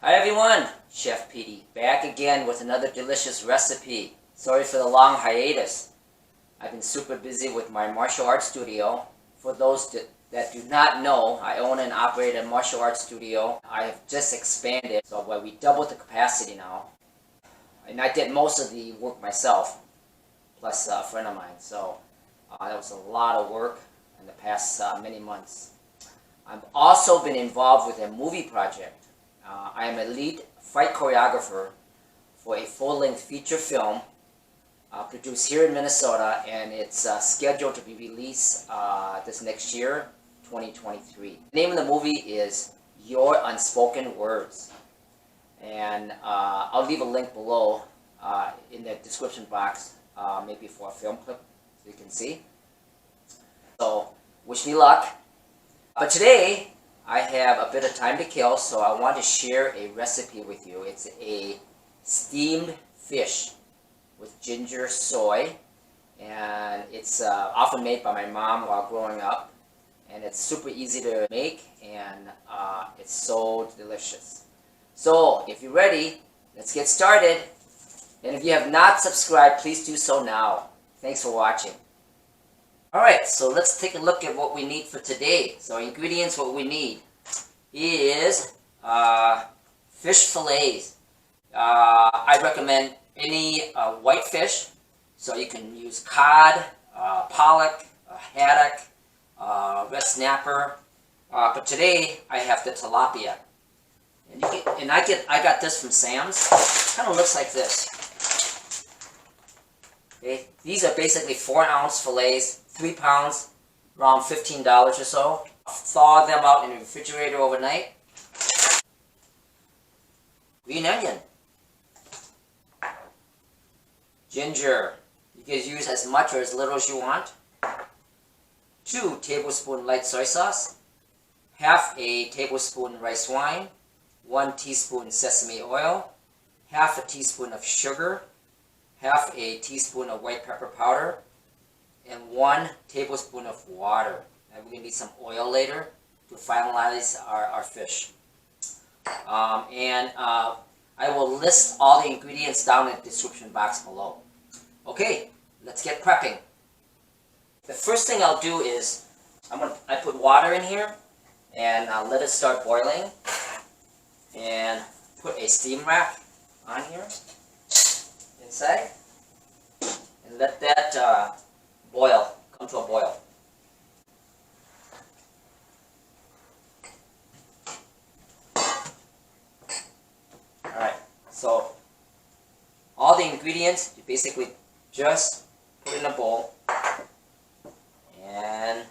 Hi everyone, Chef Petey, back again with another delicious recipe. Sorry for the long hiatus. I've been super busy with my martial arts studio. For those that do not know, I own and operate a martial arts studio. I have just expanded, so we doubled the capacity now. And I did most of the work myself, plus a friend of mine. So that was a lot of work in the past many months. I've also been involved with a movie project. I am a lead fight choreographer for a full-length feature film produced here in Minnesota, and it's scheduled to be released this next year, 2023. The name of the movie is Your Unspoken Words, and I'll leave a link below in the description box, maybe for a film clip so you can see. So, wish me luck. But today, I have a bit of time to kill, so I want to share a recipe with you. It's a steamed fish with ginger soy, and it's often made by my mom while growing up, and it's super easy to make, and it's so delicious. So if you're ready, let's get started. And if you have not subscribed, please do so now. Thanks for watching. Alright, so let's take a look at what we need for today. So ingredients, what we need is fish fillets. I recommend any white fish, so you can use cod, pollock, haddock, red snapper. But today I have the tilapia, and I got this from Sam's. Kind of looks like this. Okay, these are basically 4-ounce fillets, 3 pounds, around $15 or so. Thaw them out in the refrigerator overnight. Green onion. Ginger. You can use as much or as little as you want. 2 tablespoons light soy sauce. Half a tablespoon rice wine. 1 teaspoon sesame oil. Half a teaspoon of sugar. Half a teaspoon of white pepper powder. And 1 tablespoon of water. And we're going to need some oil later to finalize our fish. I will list all the ingredients down in the description box below. Okay, let's get prepping. The first thing I'll do is I put water in here, and I'll let it start boiling, and put a steam rack on here inside, and let that boil, come to a boil. Alright, so all the ingredients you basically just put in a bowl and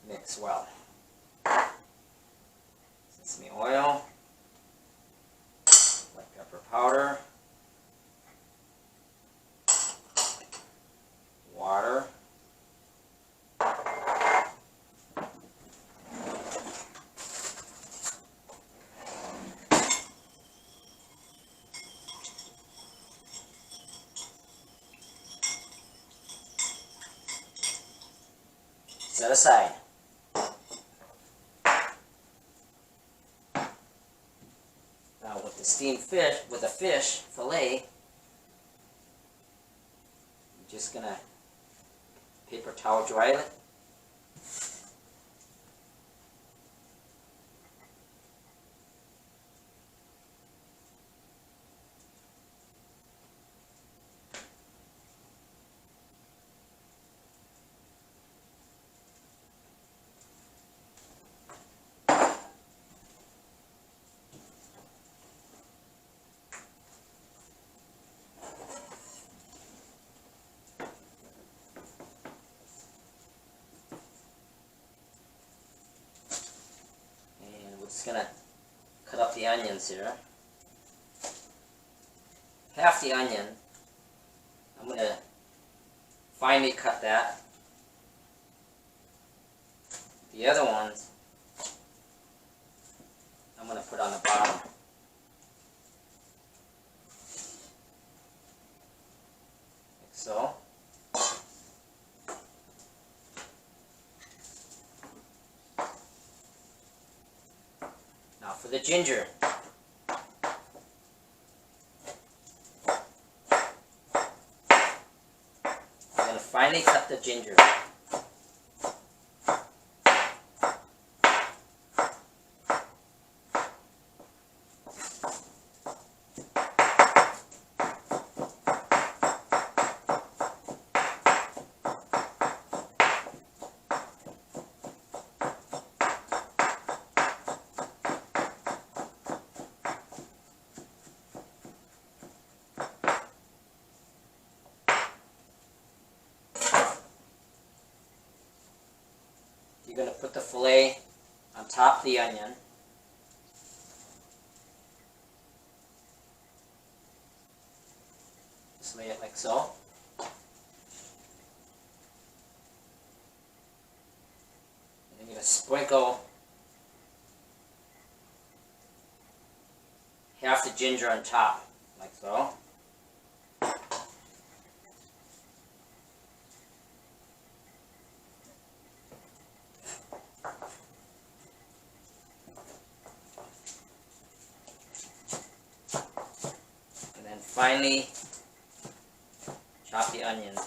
mix well. Sesame oil, white pepper powder, water, set aside. Now with the steamed fish, with the fish fillet, I'm just gonna paper towel dry it. We're just gonna cut up the onions here. Half the onion, I'm gonna finely cut that. The other ones, I'm gonna put on the bottom. Like so. for the ginger. I'm going to finely cut the ginger. You're going to put the fillet on top of the onion. Just lay it like so. And you're going to sprinkle half the ginger on top, like so. Finally, chop the onions.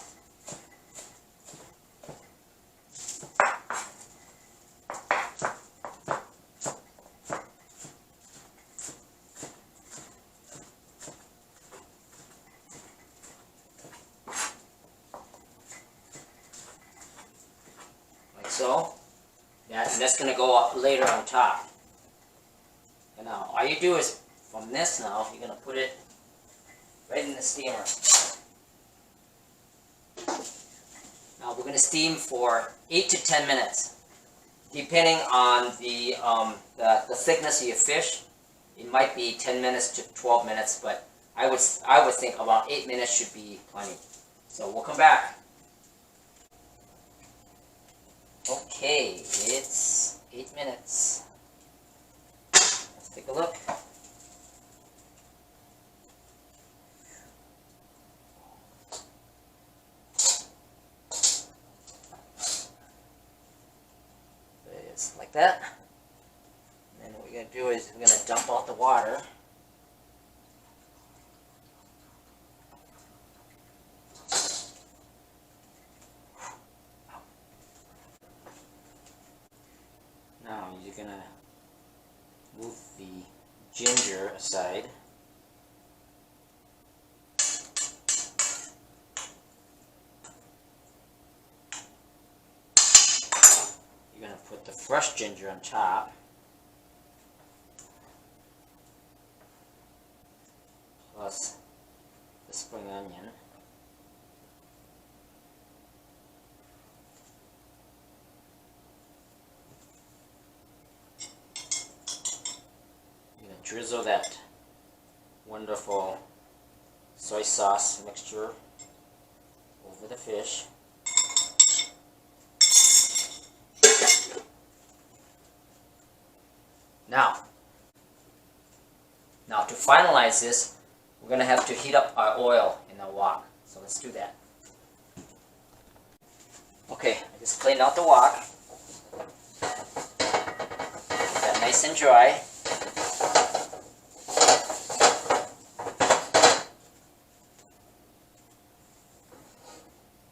Like so. And that's going to go up later on top. And now, all you do is, from this now, you're going to put it right in the steamer. Now we're going to steam for 8 to 10 minutes. Depending on the thickness of your fish, it might be 10 minutes to 12 minutes, but I would think about 8 minutes should be plenty. So we'll come back. Okay, it's 8 minutes. Let's take a look. Like that. And then what we're going to do is we're going to dump out the water. Now you're going to move the ginger aside. You're going to put the fresh ginger on top. Plus the spring onion. You're going to drizzle that wonderful soy sauce mixture over the fish. Now to finalize this, we're going to have to heat up our oil in the wok. So let's do that. Okay, I just cleaned out the wok. Get that nice and dry.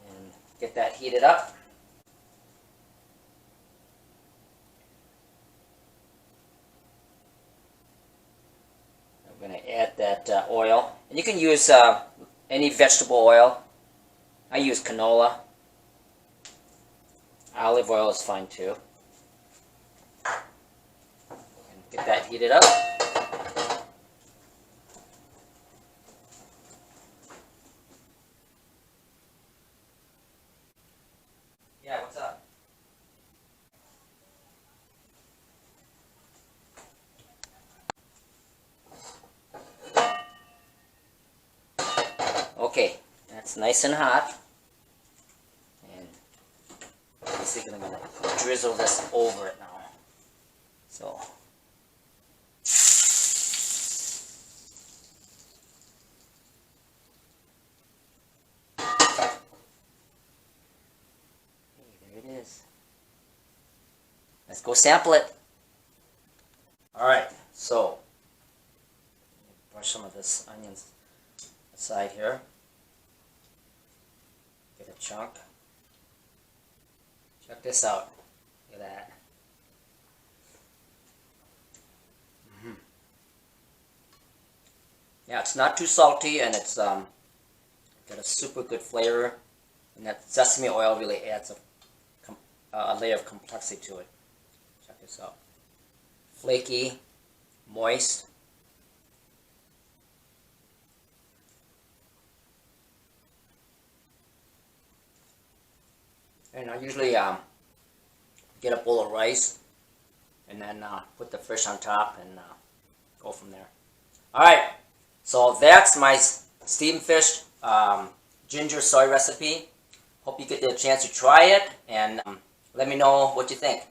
And get that heated up. I'm going to add that oil, and you can use any vegetable oil. I use canola. Olive oil is fine too. And get that heated up. Yeah, what's up? Okay, that's nice and hot. And basically I'm going to drizzle this over it now. So, there it is. Let's go sample it. Alright, So, brush some of this onions aside here. Get a chunk. Check this out. Look at that. Yeah, it's not too salty, and it's got a super good flavor, and that sesame oil really adds a layer of complexity to it. Check this out. Flaky, moist. And I usually get a bowl of rice, and then put the fish on top, and go from there. Alright, so that's my steamed fish ginger soy recipe. Hope you get the chance to try it, and let me know what you think.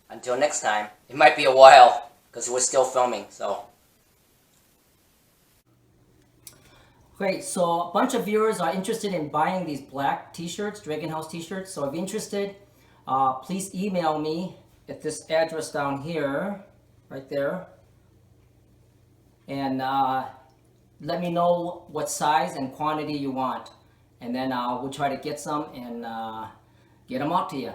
Until next time. It might be a while, because we're still filming, so. Great, so a bunch of viewers are interested in buying these black t-shirts, Dragon House t-shirts. So if you're interested, please email me at this address down here, right there. And let me know what size and quantity you want. And then we'll try to get some and get them out to you.